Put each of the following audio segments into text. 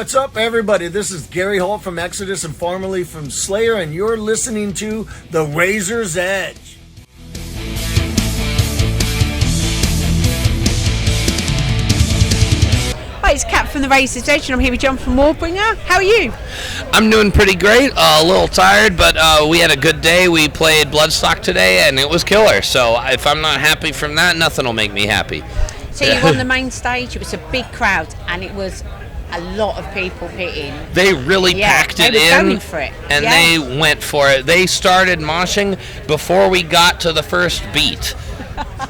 What's up, everybody? This is Gary Holt from Exodus and formerly from Slayer, and you're listening to The Razor's Edge. Hi, it's Kat from The Razor's Edge, and I'm here with John from Warbringer. How are you? I'm doing pretty great. A little tired, but we had a good day. We played Bloodstock today, and it was killer. So if I'm not happy from that, nothing will make me happy. So you were on the main stage. It was a big crowd, and it was a lot of people hitting. They really packed it in, going for it. And they went for it. They started moshing before we got to the first beat.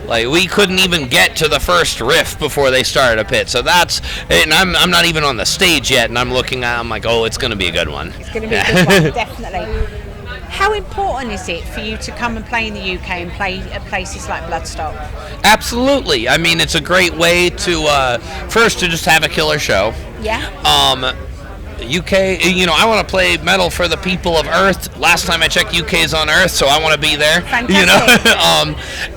Like, we couldn't even get to the first riff before they started a pit. So that's, and I'm not even on the stage yet, and I'm looking at, I'm like, oh, it's going to be a good one. It's going to be a good one, definitely. How important is it for you to come and play in the UK and play at places like Bloodstock? Absolutely. I mean, it's a great way to, first, to just have a killer show. Yeah. UK, you know, I want to play metal for the people of Earth. Last time I checked, UK's on Earth, so I want to be there. Fantastic. You know,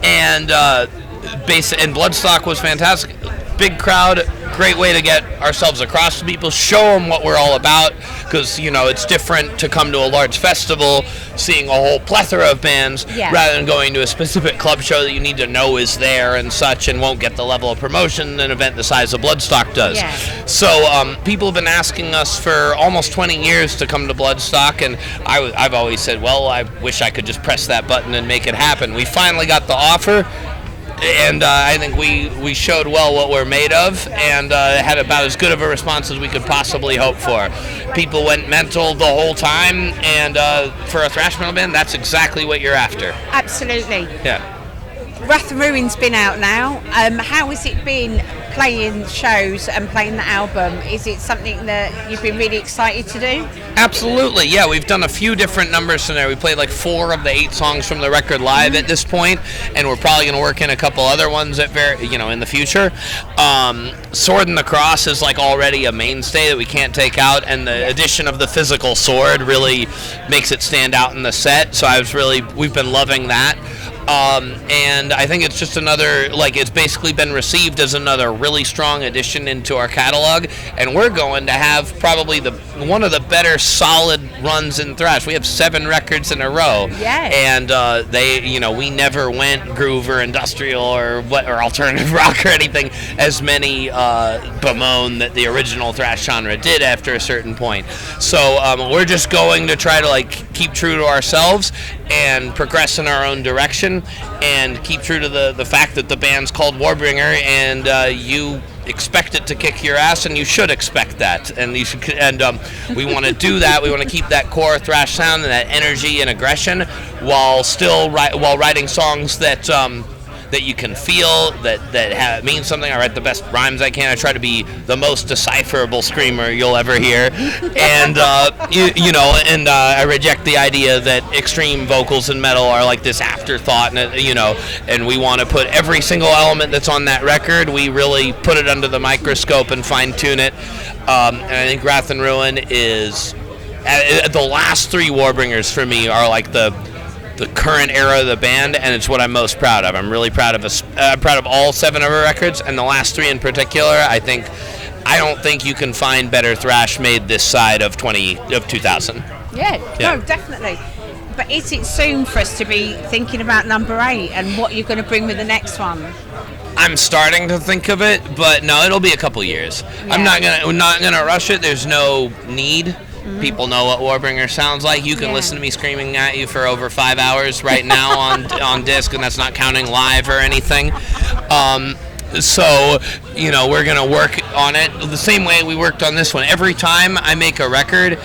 and Bloodstock was fantastic. Big crowd, great way to get ourselves across to people, show them what we're all about, because, you know, it's different to come to a large festival, seeing a whole plethora of bands, rather than going to a specific club show that you need to know is there and such, and won't get the level of promotion an event the size of Bloodstock does. Yeah. So people have been asking us for almost 20 years to come to Bloodstock, and I've always said, well, I wish I could just press that button and make it happen. We finally got the offer, and I think we showed well what we're made of, and had about as good of a response as we could possibly hope for. People went mental the whole time, and for a thrash metal band, that's exactly what you're after. Absolutely. Yeah. Wrath and Ruin's been out now. How has it been playing shows and playing the album? Is it something that you've been really excited to do? Absolutely, yeah. We've done a few different numbers from there. We played like 4 of the 8 songs from the record live at this point, and we're probably going to work in a couple other ones in the future. Sword and the Cross is like already a mainstay that we can't take out, and the addition of the physical sword really makes it stand out in the set. So we've been loving that. And I think it's just another, it's basically been received as another really strong addition into our catalog, and we're going to have probably one of the better solid runs in thrash. We have 7 records in a row, and we never went groove or industrial or alternative rock or anything as many bemoan that the original thrash genre did after a certain point. So we're just going to try to keep true to ourselves and progress in our own direction, and keep true to the fact that the band's called Warbringer, and you expect it to kick your ass, and you should expect that, and we want to do that. We want to keep that core thrash sound and that energy and aggression, while writing songs that you can feel, that mean something. I write the best rhymes I can. I try to be the most decipherable screamer you'll ever hear, and I reject the idea that extreme vocals in metal are like this afterthought, and we want to put every single element that's on that record. We really put it under the microscope and fine tune it, and I think Wrath and Ruin is the last 3 Warbringers for me are like the current era of the band, and it's what I'm most proud of. I'm really proud of all 7 of our records, and the last 3 in particular. I don't think you can find better thrash made this side of 2000. Yeah, no, definitely. But is it soon for us to be thinking about number 8 and what you're going to bring with the next one? I'm starting to think of it, but no, it'll be a couple years. Yeah. We're not gonna rush it. There's no need. People know what Warbringer sounds like. You can listen to me screaming at you for over 5 hours right now on disc, and that's not counting live or anything. So, we're going to work on it the same way we worked on this one. Every time I make a record,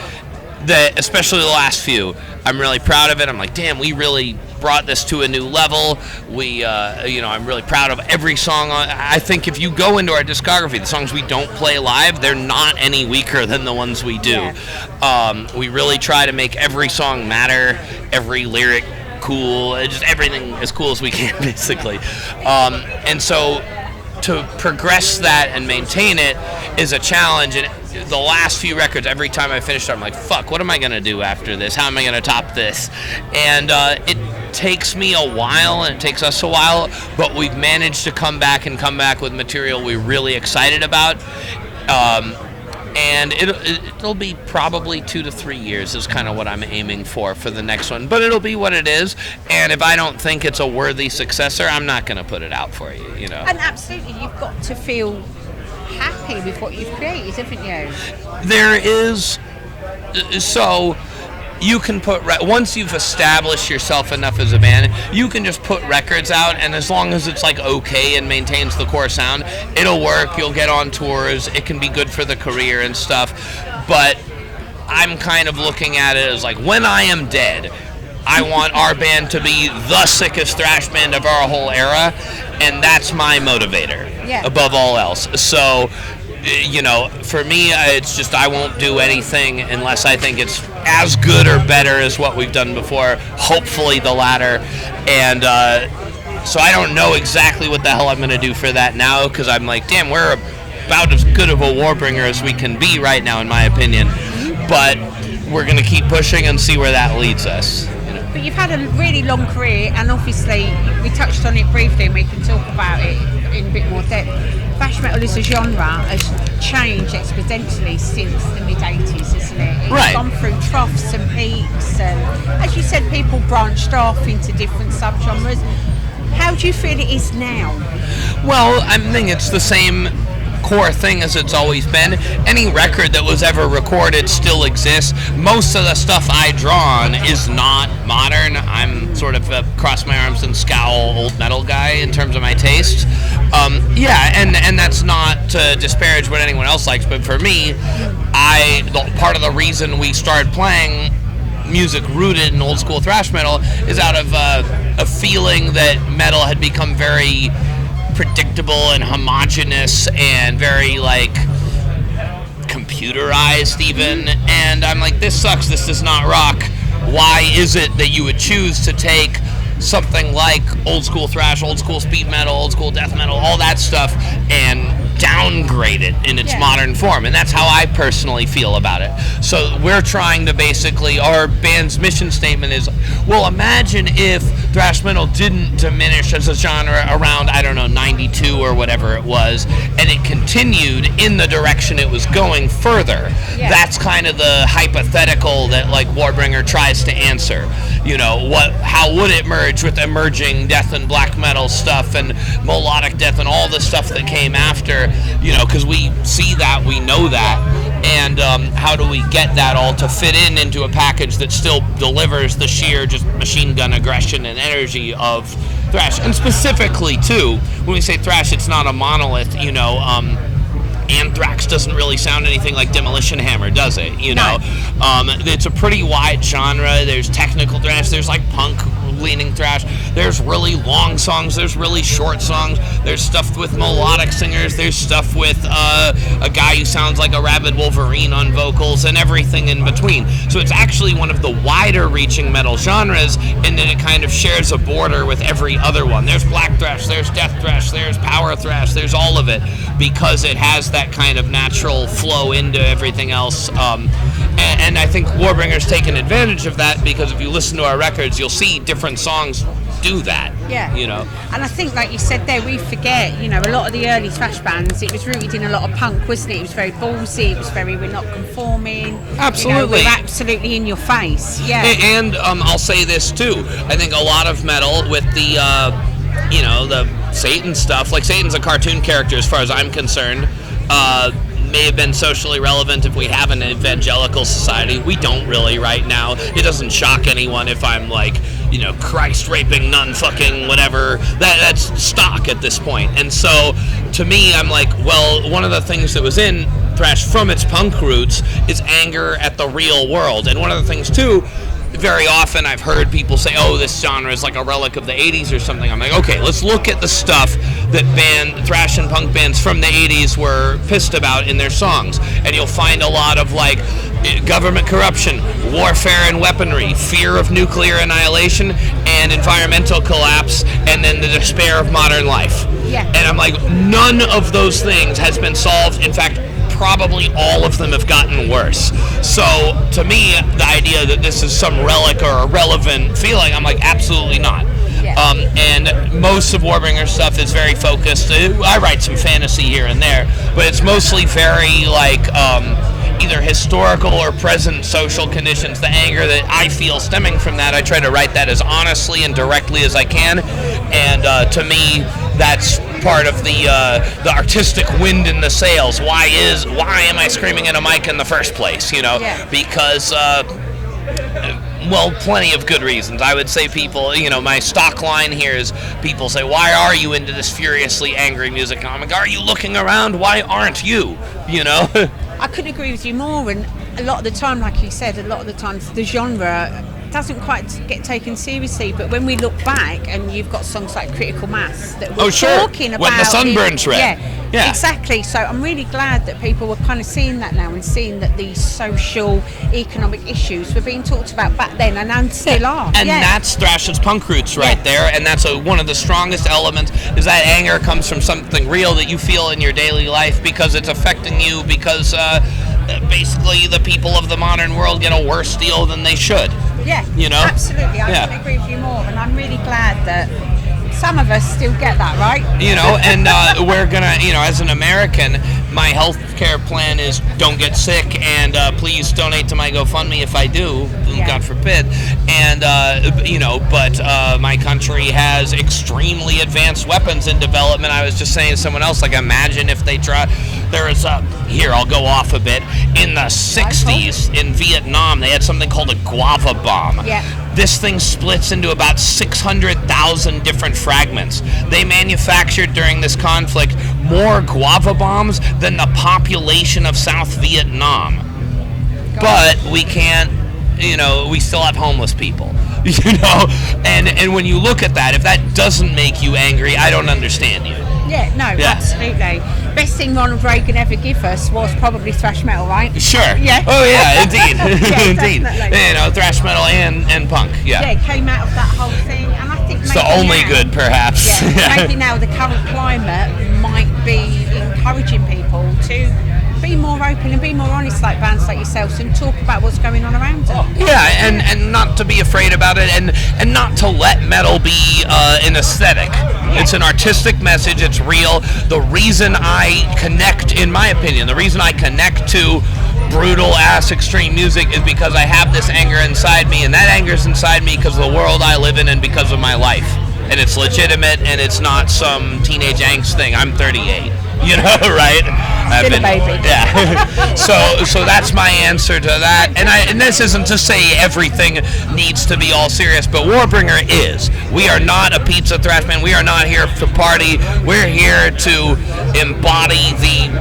especially the last few, I'm really proud of it. I'm like, damn, we really brought this to a new level. I'm really proud of every song. I think if you go into our discography, the songs we don't play live, they're not any weaker than the ones we do. Yeah. We really try to make every song matter, every lyric cool, just everything as cool as we can, basically. And so to progress that and maintain it is a challenge. And the last few records, every time I finish it, I'm like, fuck, what am I going to do after this? How am I going to top this? And it takes me a while, and it takes us a while, but we've managed to come back with material we're really excited about. and it'll be probably 2 to 3 years is kind of what I'm aiming for the next one. But it'll be what it is, and if I don't think it's a worthy successor, I'm not going to put it out for you, you know. And absolutely, you've got to feel happy with what you've created, haven't you? There is, so you can put, once you've established yourself enough as a band, you can just put records out, and as long as it's like okay and maintains the core sound, it'll work. You'll get on tours. It can be good for the career and stuff. But I'm kind of looking at it as like, when I am dead, I want our band to be the sickest thrash band of our whole era, and that's my motivator above all else. So, you know, for me, it's just I won't do anything unless I think it's as good or better as what we've done before, hopefully the latter. And so I don't know exactly what the hell I'm going to do for that now, because I'm like, damn, we're about as good of a Warbringer as we can be right now, in my opinion. But we're going to keep pushing and see where that leads us. But you've had a really long career, and obviously we touched on it briefly, and we can talk about it in a bit more depth. Thrash metal as a genre has changed exponentially since the mid-80s, isn't it? It's gone through troughs and peaks, and as you said, people branched off into different subgenres. How do you feel it is now? Well, I think it's the same core thing as it's always been. Any record that was ever recorded still exists. Most of the stuff I draw on is not modern. I'm sort of a cross my arms and scowl old metal guy in terms of my taste. And that's not to disparage what anyone else likes, but for me, part of the reason we started playing music rooted in old school thrash metal is out of a feeling that metal had become very predictable and homogenous and very like computerized even, and I'm like, this sucks, this does not rock. Why is it that you would choose to take something like old school thrash, old school speed metal, old school death metal, all that stuff, and downgrade it in its modern form? And that's how I personally feel about it. So we're trying to basically, our band's mission statement is, well, imagine if thrash metal didn't diminish as a genre around, I don't know, 92 or whatever it was, and it continued in the direction it was going further. That's kind of the hypothetical that like Warbringer tries to answer. You know, how would it merge with emerging death and black metal stuff and melodic death and all the stuff that came after, you know, because we see that, we know that, and how do we get that all to fit into a package that still delivers the sheer just machine gun aggression and energy of thrash? And specifically too, when we say thrash, it's not a monolith, you know. Anthrax doesn't really sound anything like Demolition Hammer, does it? You know, it's a pretty wide genre. There's technical thrash, there's like punk leaning thrash, there's really long songs, there's really short songs, there's stuff with melodic singers, there's stuff with a guy who sounds like a rabid Wolverine on vocals, and everything in between. So it's actually one of the wider reaching metal genres, and then it kind of shares a border with every other one. There's black thrash, there's death thrash, there's power thrash, there's all of it, because it has that kind of natural flow into everything else. And I think Warbringer's taken advantage of that, because if you listen to our records, you'll see different songs do that. Yeah. You know. And I think, like you said there, we forget, you know, a lot of the early thrash bands, it was rooted in a lot of punk, wasn't it? It was very ballsy, it was very, we're not conforming. Absolutely. You know, we're absolutely in your face. Yeah. And I'll say this too. I think a lot of metal with the, you know, the Satan stuff, like Satan's a cartoon character as far as I'm concerned, may have been socially relevant if we have an evangelical society. We don't really right now. It doesn't shock anyone if I'm like, you know, Christ raping, nun fucking, whatever. That's stock at this point. And so to me, I'm like, well, one of the things that was in thrash from its punk roots is anger at the real world. And one of the things too, very often I've heard people say, oh, this genre is like a relic of the 80s or something. I'm like, okay, let's look at the stuff that thrash and punk bands from the 80s were pissed about in their songs. And you'll find a lot of like government corruption, warfare and weaponry, fear of nuclear annihilation, and environmental collapse, and then the despair of modern life. Yeah. And I'm like, none of those things has been solved. In fact, probably all of them have gotten worse. So to me, the idea that this is some relic or a relevant feeling, I'm like, absolutely not. Yeah. And most of Warbringer's stuff is very focused. I write some fantasy here and there, but it's mostly very like either historical or present social conditions. The anger that I feel stemming from that, I try to write that as honestly and directly as I can. And to me, that's part of the artistic wind in the sails. Why am I screaming in a mic in the first place? Because well, plenty of good reasons. I would say people, my stock line here is people say, why are you into this furiously angry music? And I'm like, are you looking around? Why aren't you? I couldn't agree with you more. And a lot of the time, like you said, a lot of the times the genre doesn't quite get taken seriously, but when we look back and you've got songs like Critical Mass that we're talking about when the sun burns red. Yeah, exactly. So I'm really glad that people were kind of seeing that now and seeing that these social, economic issues were being talked about back then and still are. And that's Thrash's punk roots right there, and that's one of the strongest elements, is that anger comes from something real that you feel in your daily life because it's affecting you, because basically the people of the modern world get a worse deal than they should. Yeah, absolutely. I couldn't agree with you more, and I'm really glad that some of us still get that, right? And we're gonna, as an American, my health care plan is don't get sick, and please donate to my GoFundMe if I do, God forbid. And but my country has extremely advanced weapons in development. I was just saying to someone else, like, imagine if they try. There is I'll go off a bit. In the 60s in Vietnam, they had something called a guava bomb. Yeah. This thing splits into about 600,000 different fragments. They manufactured during this conflict more guava bombs than the population of South Vietnam. But we can't, we still have homeless people, and when you look at that, if that doesn't make you angry, I don't understand you. Absolutely. Best thing Ronald Reagan ever gave us was probably thrash metal, right? Sure. Yeah. Oh yeah, indeed. Indeed. Definitely. Thrash metal and punk. Yeah. It came out of that whole thing, and I think it's the only good, perhaps. Maybe now the current climate might be encouraging people to be more open and be more honest, like bands like yourselves, and talk about what's going on around them. Yeah, and not to be afraid about it, and not to let metal be an aesthetic. It's an artistic message. It's real. The reason I connect, in my opinion, to brutal ass extreme music is because I have this anger inside me, and that anger's inside me because of the world I live in and because of my life. And it's legitimate, and it's not some teenage angst thing. I'm 38, right? Still a baby. Yeah. So that's my answer to that. And this isn't to say everything needs to be all serious, but Warbringer is. We are not a pizza thrash band. We are not here to party. We're here to embody the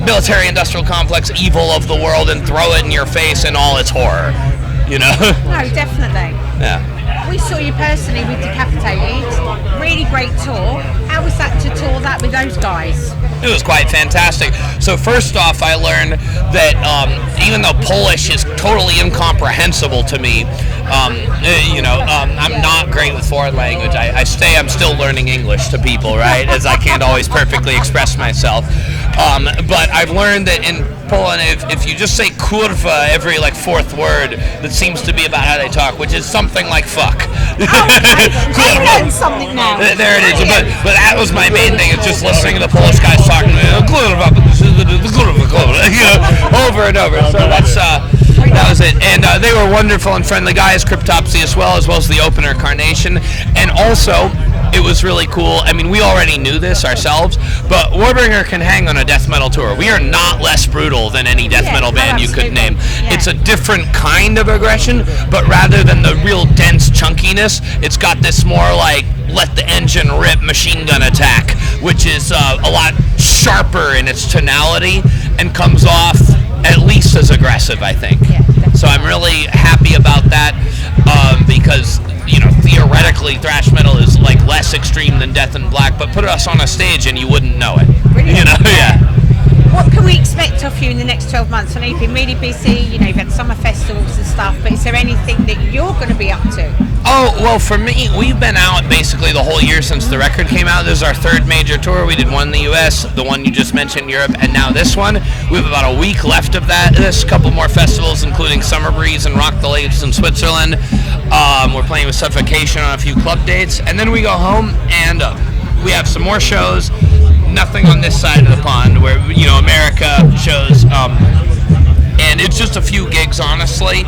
military-industrial complex evil of the world and throw it in your face in all its horror. No, definitely. Yeah. We saw you personally with Decapitated. Really great tour. How was that to tour that with those guys? It was quite fantastic. So first off, I learned that even though Polish is totally incomprehensible to me, I'm not great with foreign language. I'm still learning English to people, right? As I can't always perfectly express myself. But I've learned that in Poland, if you just say kurwa every fourth word, that seems to be about how they talk, which is something like fuck. I learned something now. There it is. But that was my main thing, is just listening to the Polish guys talking over and over. So that was it. And they were wonderful and friendly guys, Cryptopsy as well as the opener, Carnation. And also, it was really cool. I mean, we already knew this ourselves, but Warbringer can hang on a death metal tour. We are not less brutal than any death metal band you could name. Yeah. It's a different kind of aggression, but rather than the real dense chunkiness, it's got this more let the engine rip machine gun attack, which is a lot sharper in its tonality and comes off at least as aggressive, I think. Yeah, so I'm really happy about that because theoretically thrash metal is less extreme than Death in Black, but put us on a stage and you wouldn't know it. Brilliant. Yeah. What can we expect of you in the next 12 months? I know you've been really busy, you've had summer festivals and stuff, but is there anything that you're going to be up to? Oh, well, for me, we've been out basically the whole year since the record came out. This is our third major tour. We did one in the U.S., the one you just mentioned, Europe, and now this one. We have about a week left of that. There's a couple more festivals, including Summer Breeze and Rock the Lakes in Switzerland. We're playing with Suffocation on a few club dates, and then we go home and we have some more shows. Nothing on this side of the pond, where America shows, and it's just a few gigs, honestly.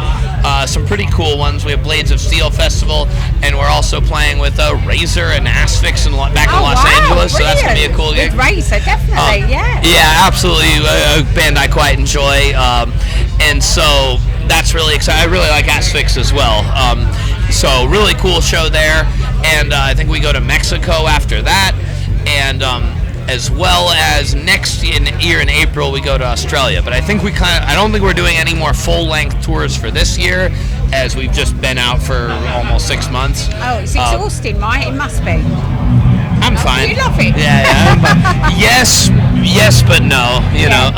Some pretty cool ones. We have Blades of Steel Festival, and we're also playing with Razor and Asphyx back in Los Angeles. So that's gonna be a cool gig. With Razor, definitely, yeah. Yeah, absolutely. A band I quite enjoy, and so that's really exciting. I really like Asphyx as well. So really cool show there, and I think we go to Mexico after that, and as well as next year in April we go to Australia. But I think I don't think we're doing any more full-length tours for this year, as we've just been out for almost 6 months. Oh, it's exhausting, right? It must be. I'm fine. You love it. Yeah. Yes, but no. You know.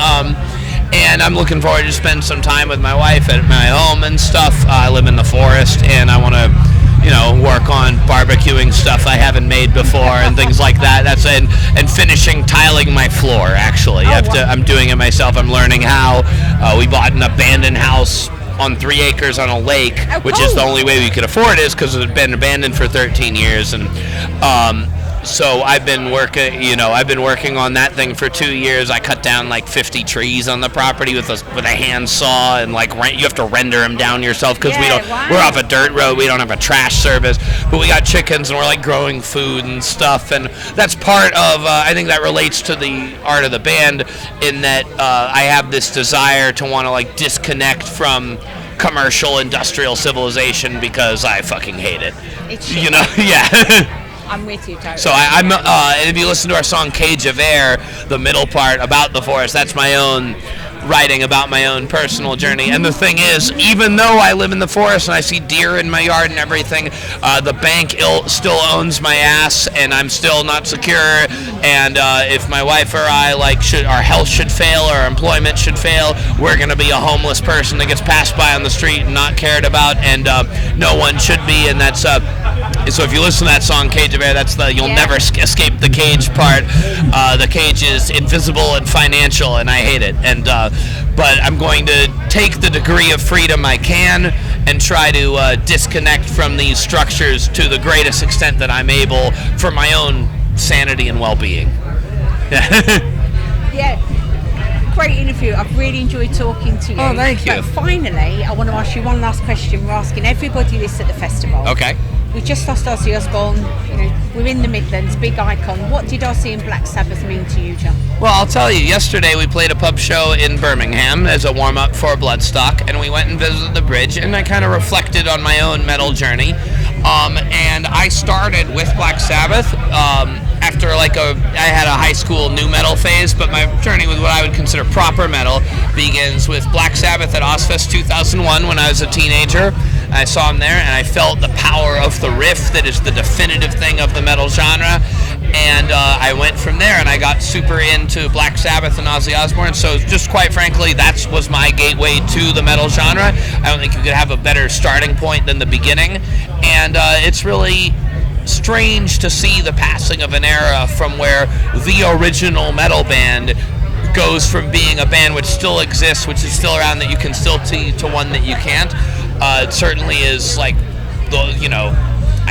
And I'm looking forward to spend some time with my wife at my home and stuff. I live in the forest, and I want to, work on barbecuing stuff I haven't made before and things like that. And finishing tiling my floor. Actually, I'm doing it myself. I'm learning how. We bought an abandoned house on 3 acres on a lake, which is the only way we could afford it, because it had been abandoned for 13 years, and so I've been working on that thing for 2 years. I cut down like 50 trees on the property with a hand saw, and you have to render them down yourself, because we're off a dirt road. We don't have a trash service, but we got chickens, and we're like growing food and stuff, and that's part of I think that relates to the art of the band, in that I have this desire to want to like disconnect from commercial industrial civilization, because I fucking hate it. Yeah. I'm with you, totally. So and if you listen to our song Cage of Air, the middle part about the forest, that's my own writing about my own personal journey. And the thing is, even though I live in the forest and I see deer in my yard and everything, the bank still owns my ass, and I'm still not secure. And if my wife or I our health should fail, or our employment should fail, we're gonna be a homeless person that gets passed by on the street and not cared about, and no one should be. And that's so if you listen to that song Cage of Air, that's you'll never escape the cage part. The cage is invisible and financial, and I hate it. And but I'm going to take the degree of freedom I can and try to disconnect from these structures to the greatest extent that I'm able, for my own sanity and well-being. Yeah. Great interview. I've really enjoyed talking to you. Oh, thank you. But finally, I want to ask you one last question. We're asking everybody this at the festival. Okay. We just lost Ozzy Osbourne. We're in the Midlands, big icon. What did Ozzy and Black Sabbath mean to you, John? Well, I'll tell you. Yesterday we played a pub show in Birmingham as a warm-up for Bloodstock, and we went and visited the bridge, and I kind of reflected on my own metal journey. And I started with Black Sabbath after I had a high school nu metal phase, but my journey with what I would consider proper metal begins with Black Sabbath at Ozfest 2001 when I was a teenager. I saw him there, and I felt the power of the riff that is the definitive thing of the metal genre. And I went from there, and I got super into Black Sabbath and Ozzy Osbourne. So just quite frankly, that was my gateway to the metal genre. I don't think you could have a better starting point than the beginning. And it's really strange to see the passing of an era from where the original metal band goes from being a band which still exists, which is still around, that you can still see, to one that you can't. It certainly is I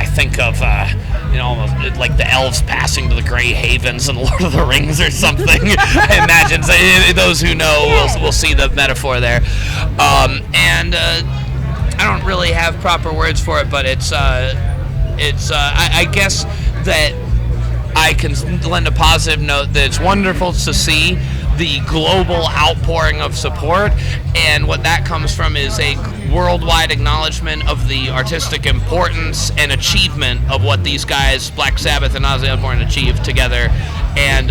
think of almost like the elves passing to the Grey Havens in Lord of the Rings or something. I imagine those who know will see the metaphor there. And I don't really have proper words for it, but I guess that I can lend a positive note that it's wonderful to see the global outpouring of support, and what that comes from is a worldwide acknowledgement of the artistic importance and achievement of what these guys, Black Sabbath and Ozzy Osbourne, achieved together. And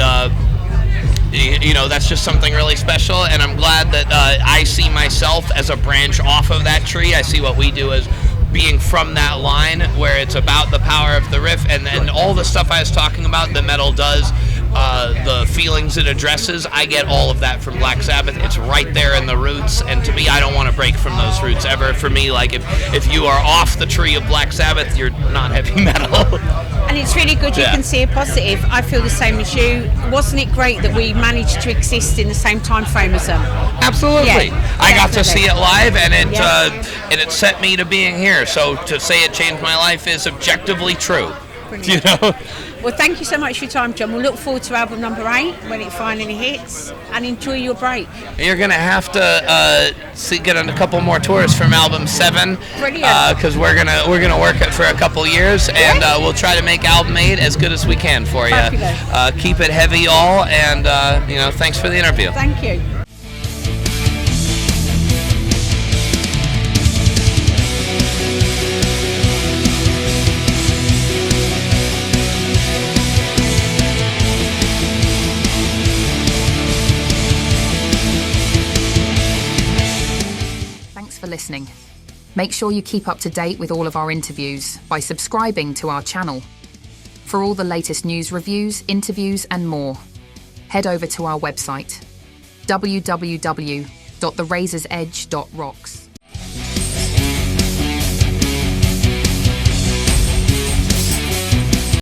that's just something really special, and I'm glad that I see myself as a branch off of that tree. I see what we do as being from that line, where it's about the power of the riff, and all the stuff I was talking about, the metal does, the feelings it addresses, I get all of that from Black Sabbath. It's right there in the roots, and to me, I don't want to break from those roots ever. For me, if you are off the tree of Black Sabbath, you're not heavy metal. And And it's really good you Yeah. can see a positive. I feel the same as you. Wasn't it great that we managed to exist in the same time frame as them? Absolutely. Yeah, I got to definitely. see it live, and Yeah. it set me to being here. So to say it changed my life is objectively true. Brilliant. You know. Well, thank you so much for your time, John. We'll look forward to album number 8 when it finally hits, and enjoy your break. You're gonna have to get on a couple more tours from album 7. Brilliant. Because we're gonna work it for a couple years, and we'll try to make album 8 as good as we can for you. Fabulous. Keep it heavy, all, and thanks for the interview. Thank you. Thanks for listening. Make sure you keep up to date with all of our interviews by subscribing to our channel. For all the latest news, reviews, interviews, and more, head over to our website, www.therazorsedge.rocks.